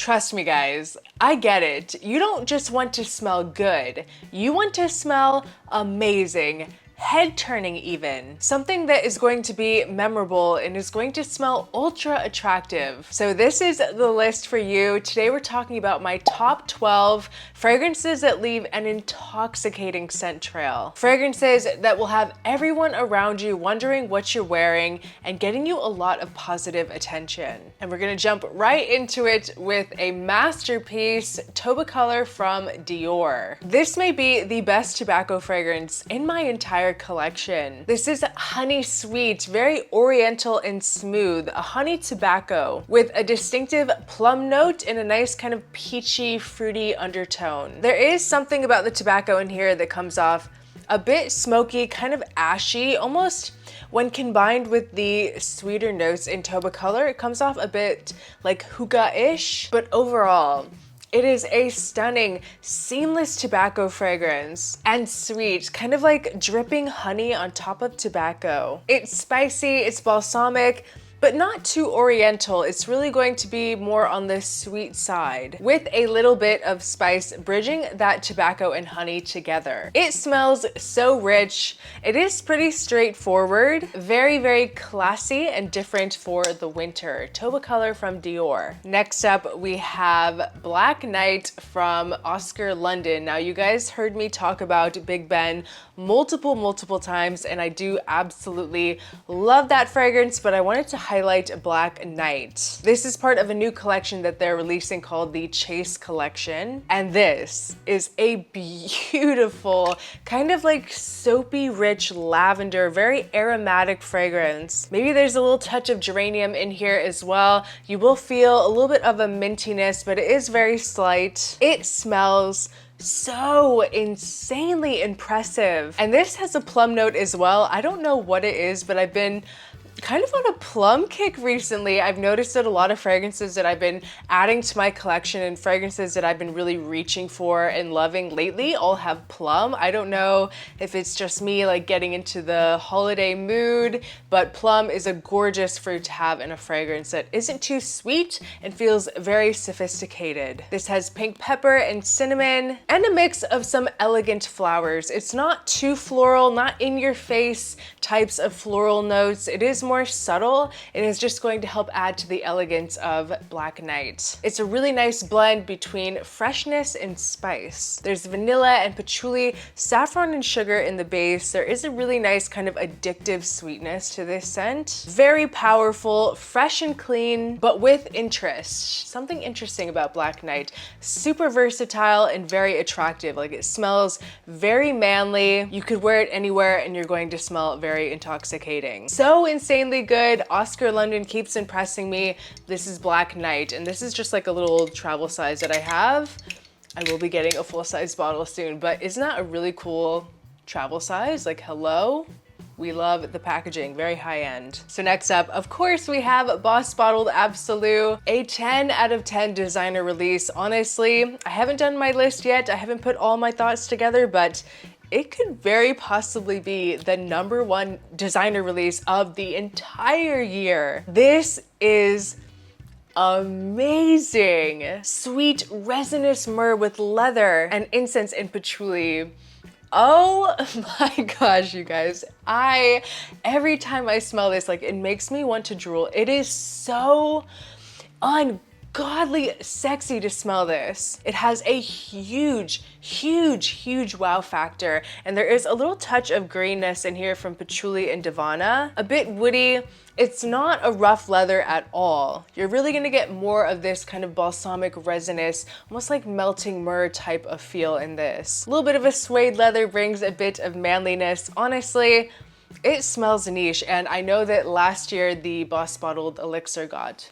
Trust me guys, I get it. You don't just want to smell good, you want to smell amazing. Head turning even. Something that is going to be memorable and is going to smell ultra attractive. So this is the list for you. Today we're talking about my top 12 fragrances that leave an intoxicating scent trail. Fragrances that will have everyone around you wondering what you're wearing and getting you a lot of positive attention. And we're gonna jump right into it with a masterpiece, Tobacolor from Dior. This may be the best tobacco fragrance in my entire collection. This is honey sweet, very oriental and smooth, a honey tobacco with a distinctive plum note and a nice kind of peachy, fruity undertone. There is something about the tobacco in here that comes off a bit smoky, kind of ashy, almost when combined with the sweeter notes in Tobacolor, it comes off a bit like hookah-ish, but overall, it is a stunning, seamless tobacco fragrance and sweet, kind of like dripping honey on top of tobacco. It's spicy, it's balsamic, but not too oriental. It's really going to be more on the sweet side with a little bit of spice bridging that tobacco and honey together. It smells so rich. It is pretty straightforward, very, very classy and different for the winter. Tobacolor from Dior. Next up, we have Black Knight from Oscar London. Now, you guys heard me talk about Big Ben multiple times, and I do absolutely love that fragrance, but I wanted to highlight Black Knight. This is part of a new collection that they're releasing called the Chase Collection, and this is a beautiful, kind of like soapy rich lavender, very aromatic fragrance. Maybe there's a little touch of geranium in here as well. You will feel a little bit of a mintiness, but it is very slight. It smells so insanely impressive. And this has a plum note as well. I don't know what it is, but I've been kind of on a plum kick recently. I've noticed that a lot of fragrances that I've been adding to my collection and fragrances that I've been really reaching for and loving lately all have plum. I don't know if it's just me like getting into the holiday mood, but plum is a gorgeous fruit to have in a fragrance that isn't too sweet and feels very sophisticated. This has pink pepper and cinnamon and a mix of some elegant flowers. It's not too floral, not in your face types of floral notes. It is more subtle and is just going to help add to the elegance of Black Knight. It's a really nice blend between freshness and spice. There's vanilla and patchouli, saffron and sugar in the base. There is a really nice kind of addictive sweetness to this scent. Very powerful, fresh and clean, but with interest. Something interesting about Black Knight. Super versatile and very attractive. Like, it smells very manly. You could wear it anywhere and you're going to smell very intoxicating. So insanely good. Oscar London keeps impressing me. This is Black Knight, and this is just like a little travel size that I have. I will be getting a full-size bottle soon, but isn't that a really cool travel size? Like, hello? We love the packaging, very high end. So next up, of course, we have Boss Bottled Absolu, a 10 out of 10 designer release. Honestly, I haven't done my list yet. I haven't put all my thoughts together, but it could very possibly be the #1 designer release of the entire year. This is amazing. Sweet resinous myrrh with leather and incense and patchouli. Oh my gosh, you guys. Every time I smell this, like, it makes me want to drool. It is so ungodly sexy to smell this. It has a huge wow factor, and there is a little touch of greenness in here from patchouli and divana. A bit woody. It's not a rough leather at all. You're really gonna get more of this kind of balsamic resinous, almost like melting myrrh type of feel in this. A little bit of a suede leather brings a bit of manliness. Honestly, it smells niche, and I know that last year the Boss Bottled Elixir got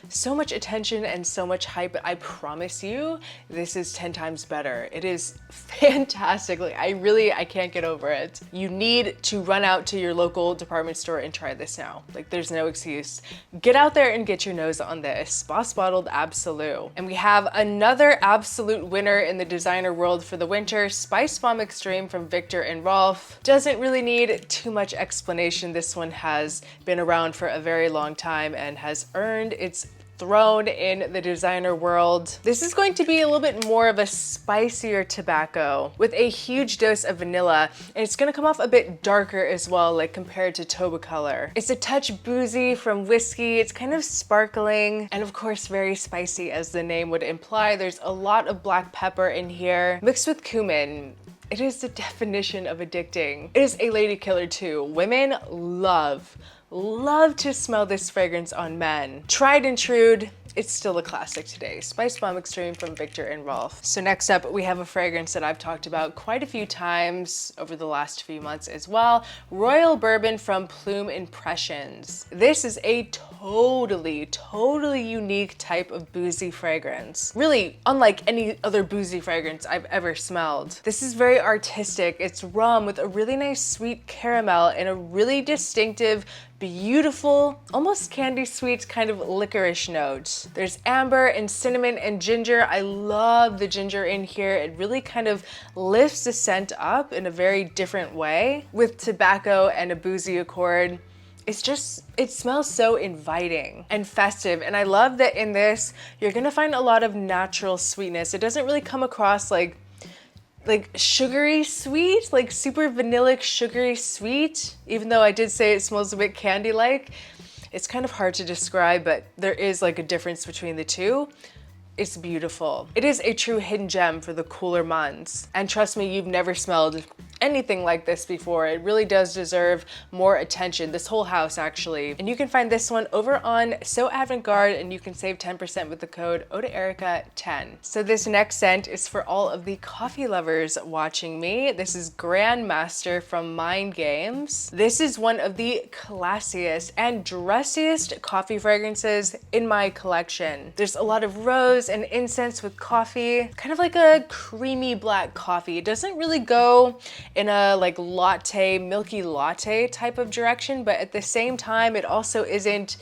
so much attention and so much hype, but I promise you, this is 10 times better. It is fantastic. Like, I can't get over it. You need to run out to your local department store and try this now. Like, there's no excuse. Get out there and get your nose on this. Boss Bottled Absolu. And we have another absolute winner in the designer world for the winter, Spicebomb Extreme from Viktor and Rolf. Doesn't really need too much explanation. This one has been around for a very long time and has earned its throne in the designer world. This is going to be a little bit more of a spicier tobacco with a huge dose of vanilla, and it's gonna come off a bit darker as well, like compared to Tobacolor. It's a touch boozy from whiskey, it's kind of sparkling, and of course very spicy as the name would imply. There's a lot of black pepper in here mixed with cumin. It is the definition of addicting. It is a lady killer too. Women love to smell this fragrance on men. Tried and true, it's still a classic today. Spicebomb Extreme from Viktor and Rolf. So next up, we have a fragrance that I've talked about quite a few times over the last few months as well. Royal Bourbon from Plume Impressions. This is a totally unique type of boozy fragrance. Really unlike any other boozy fragrance I've ever smelled. This is very artistic. It's rum with a really nice sweet caramel and a really distinctive, beautiful, almost candy sweet kind of licorice note. There's amber and cinnamon and ginger. I love the ginger in here. It really kind of lifts the scent up in a very different way. With tobacco and a boozy accord, it smells so inviting and festive. And I love that in this, you're gonna find a lot of natural sweetness. It doesn't really come across like sugary sweet, like super vanillic sugary sweet, even though I did say it smells a bit candy-like. It's kind of hard to describe, but there is like a difference between the two. It's beautiful. It is a true hidden gem for the cooler months. And trust me, you've never smelled anything like this before. It really does deserve more attention. This whole house actually. And you can find this one over on So Avant-Garde, and you can save 10% with the code OdaErica10. So this next scent is for all of the coffee lovers watching me. This is Grandmaster from Mind Games. This is one of the classiest and dressiest coffee fragrances in my collection. There's a lot of rose and incense with coffee, kind of like a creamy black coffee. It doesn't really go in a like latte, milky latte type of direction, but at the same time, it also isn't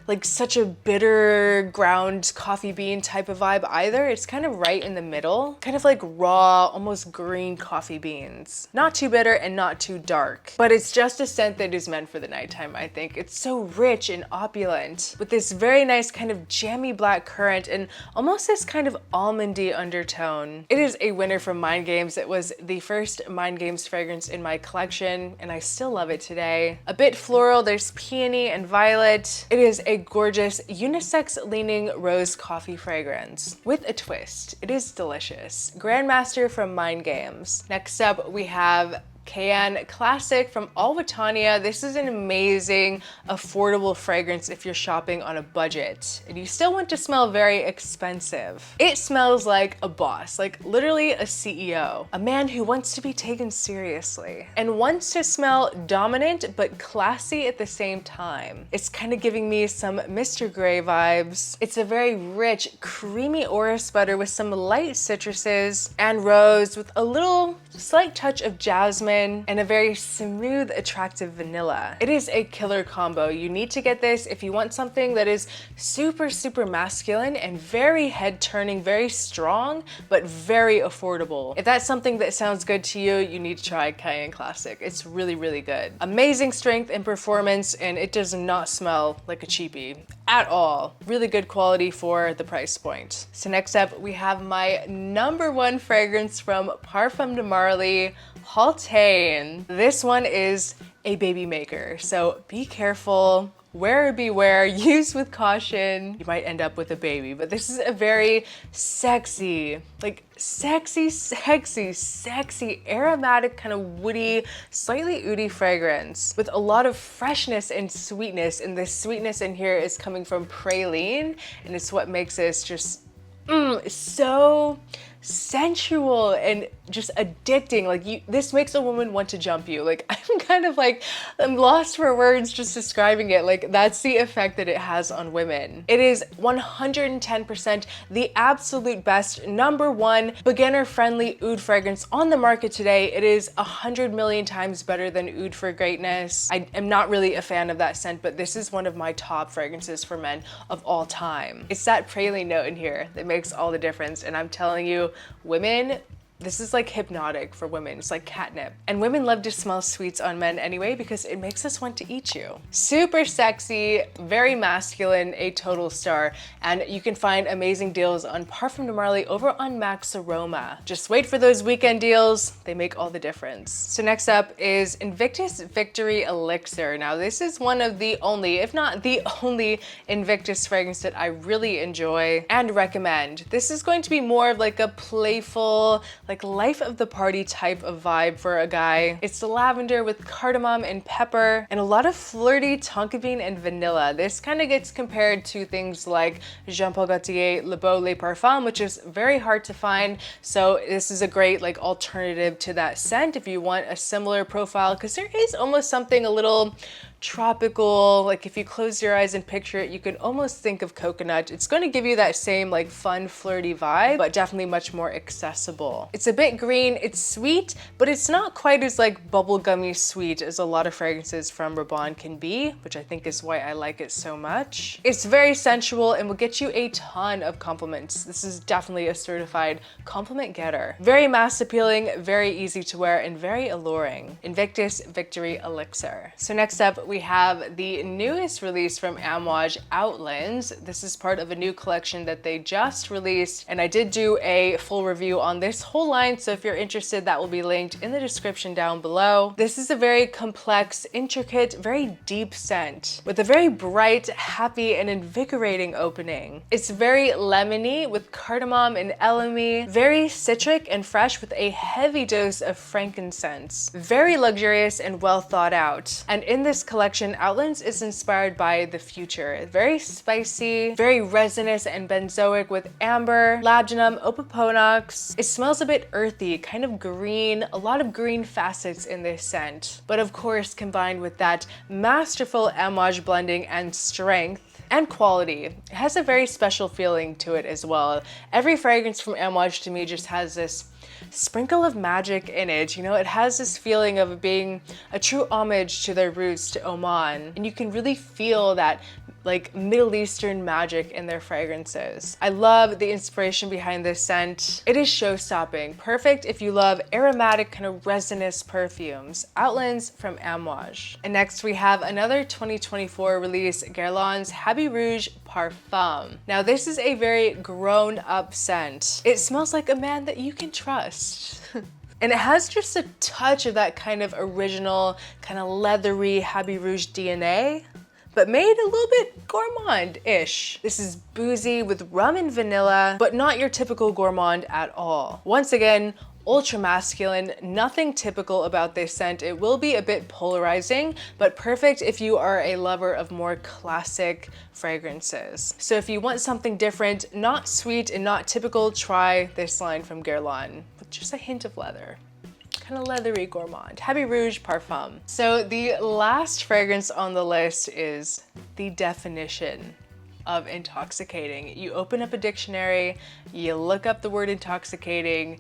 like such a bitter ground coffee bean type of vibe either. It's kind of right in the middle, kind of like raw, almost green coffee beans. Not too bitter and not too dark, but it's just a scent that is meant for the nighttime, I think. It's so rich and opulent with this very nice kind of jammy black currant and almost this kind of almondy undertone. It is a winner from Mind Games. It was the first Mind Games fragrance in my collection, and I still love it today. A bit floral, there's peony and violet. It is a gorgeous unisex-leaning rose coffee fragrance with a twist. It is delicious. Grandmaster from Mind Games. Next up, we have Kayaan Classic from Alwatania. This is an amazing, affordable fragrance if you're shopping on a budget and you still want to smell very expensive. It smells like a boss, like literally a CEO, a man who wants to be taken seriously and wants to smell dominant but classy at the same time. It's kind of giving me some Mr. Grey vibes. It's a very rich, creamy orris butter with some light citruses and rose with a little slight touch of jasmine and a very smooth, attractive vanilla. It is a killer combo. You need to get this if you want something that is super masculine and very head-turning, very strong, but very affordable. If that's something that sounds good to you, you need to try Kayaan Classic. It's really good. Amazing strength and performance, and it does not smell like a cheapie at all. Really good quality for the price point. So next up, we have my #1 fragrance from Parfum de Marly, Haltane. This one is a baby maker, so be careful. Wear beware, use with caution. You might end up with a baby, but this is a very sexy, like sexy, aromatic, kind of woody, slightly oudy fragrance with a lot of freshness and sweetness. And the sweetness in here is coming from praline, and it's what makes this just so sensual and just addicting. Like this makes a woman want to jump you. Like I'm lost for words just describing it. Like that's the effect that it has on women. It is 110% the absolute best #1 beginner friendly oud fragrance on the market today. It is 100 million times better than Oud for Greatness. I am not really a fan of that scent, but this is one of my top fragrances for men of all time. It's that praline note in here that makes all the difference, and I'm telling you, women This is like hypnotic for women. It's like catnip. And women love to smell sweets on men anyway because it makes us want to eat you. Super sexy, very masculine, a total star. And you can find amazing deals on Parfum de Marly over on Max Aroma. Just wait for those weekend deals. They make all the difference. So next up is Invictus Victory Elixir. Now this is one of the only, if not the only, Invictus fragrance that I really enjoy and recommend. This is going to be more of like a playful, like life of the party type of vibe for a guy. It's the lavender with cardamom and pepper and a lot of flirty tonka bean and vanilla. This kind of gets compared to things like Jean Paul Gaultier Le Beau Les Parfums, which is very hard to find. So this is a great like alternative to that scent if you want a similar profile, because there is almost something a little tropical, like if you close your eyes and picture it, you can almost think of coconut. It's going to give you that same like fun, flirty vibe, but definitely much more accessible. It's a bit green, it's sweet, but it's not quite as like bubblegummy sweet as a lot of fragrances from Bourbon can be, which I think is why I like it so much. It's very sensual and will get you a ton of compliments. This is definitely a certified compliment getter. Very mass appealing, very easy to wear, and very alluring. Invictus Victory Elixir. So next up, we have the newest release from Amouage, Outlands. This is part of a new collection that they just released, and I did do a full review on this whole line, so if you're interested, that will be linked in the description down below. This is a very complex, intricate, very deep scent with a very bright, happy, and invigorating opening. It's very lemony with cardamom and elemi, very citric and fresh with a heavy dose of frankincense. Very luxurious and well thought out. And in this collection, Outlands is inspired by the future. Very spicy, very resinous and benzoic with amber, labdanum, opoponax. It smells a bit earthy, kind of green, a lot of green facets in this scent. But of course, combined with that masterful Amouage blending and strength and quality, it has a very special feeling to it as well. Every fragrance from Amouage to me just has this sprinkle of magic in it. You know, it has this feeling of it being a true homage to their roots, to Oman. And you can really feel that like Middle Eastern magic in their fragrances. I love the inspiration behind this scent. It is show-stopping. Perfect if you love aromatic, kind of resinous perfumes. Outlands from Amouage. And next we have another 2024 release, Guerlain's Habit Rouge Parfum. Now this is a very grown-up scent. It smells like a man that you can trust. And it has just a touch of that kind of original, kind of leathery Habit Rouge DNA, but made a little bit gourmand-ish. This is boozy with rum and vanilla, but not your typical gourmand at all. Once again, ultra masculine, nothing typical about this scent. It will be a bit polarizing, but perfect if you are a lover of more classic fragrances. So if you want something different, not sweet and not typical, try this line from Guerlain with just a hint of leather. Kind of leathery gourmand. Habit Rouge Parfum. So the last fragrance on the list is the definition of intoxicating. You open up a dictionary, you look up the word intoxicating,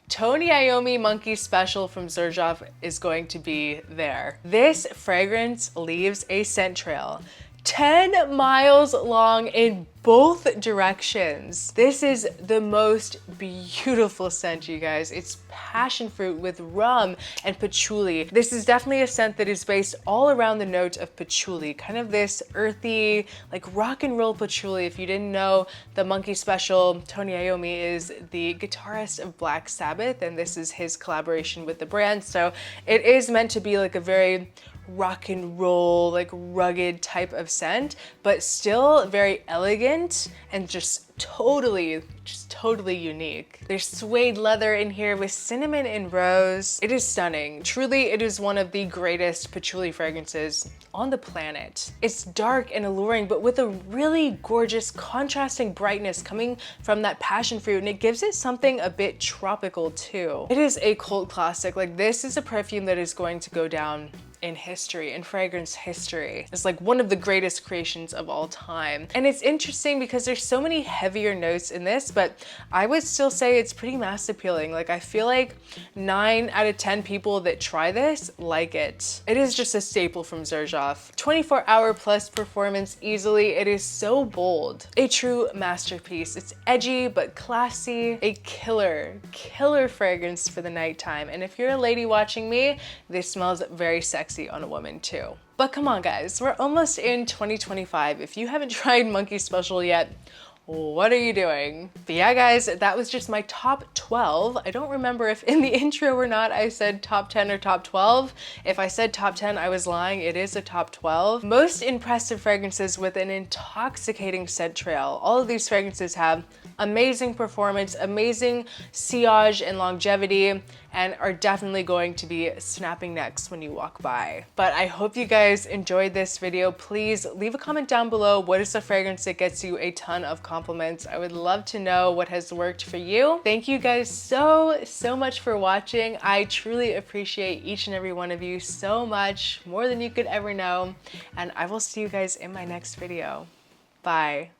Tony Iommi Monkey Special from Xerjoff is going to be there. This fragrance leaves a scent trail 10 miles long in both directions. This is the most beautiful scent, you guys. It's passion fruit with rum and patchouli. This is definitely a scent that is based all around the note of patchouli, kind of this earthy, like rock and roll patchouli. If you didn't know, the Monkey Special, Tony Iommi is the guitarist of Black Sabbath, and this is his collaboration with the brand. So it is meant to be like a very rock and roll, like rugged type of scent, but still very elegant and just totally unique. There's suede leather in here with cinnamon and rose. It is stunning. Truly, it is one of the greatest patchouli fragrances on the planet. It's dark and alluring, but with a really gorgeous contrasting brightness coming from that passion fruit, and it gives it something a bit tropical too. It is a cult classic. Like, this is a perfume that is going to go down in history, in fragrance history. It's like one of the greatest creations of all time. And it's interesting because there's so many heavier notes in this, but I would still say it's pretty mass appealing. Like I feel like 9 out of 10 people that try this like it. It is just a staple from Xerjoff. 24-hour plus performance easily. It is so bold. A true masterpiece. It's edgy but classy. A killer fragrance for the nighttime. And if you're a lady watching me, this smells very sexy on a woman too. But come on guys, we're almost in 2025. If you haven't tried Monkey Special yet, what are you doing? But yeah guys, that was just my top 12. I don't remember if in the intro or not I said top 10 or top 12. If I said top 10, I was lying. It is a top 12. Most impressive fragrances with an intoxicating scent trail. All of these fragrances have amazing performance, amazing sillage and longevity, and are definitely going to be snapping necks when you walk by. But I hope you guys enjoyed this video. Please leave a comment down below. What is the fragrance that gets you a ton of compliments? I would love to know what has worked for you. Thank you guys so much for watching. I truly appreciate each and every one of you so much, more than you could ever know. And I will see you guys in my next video. Bye.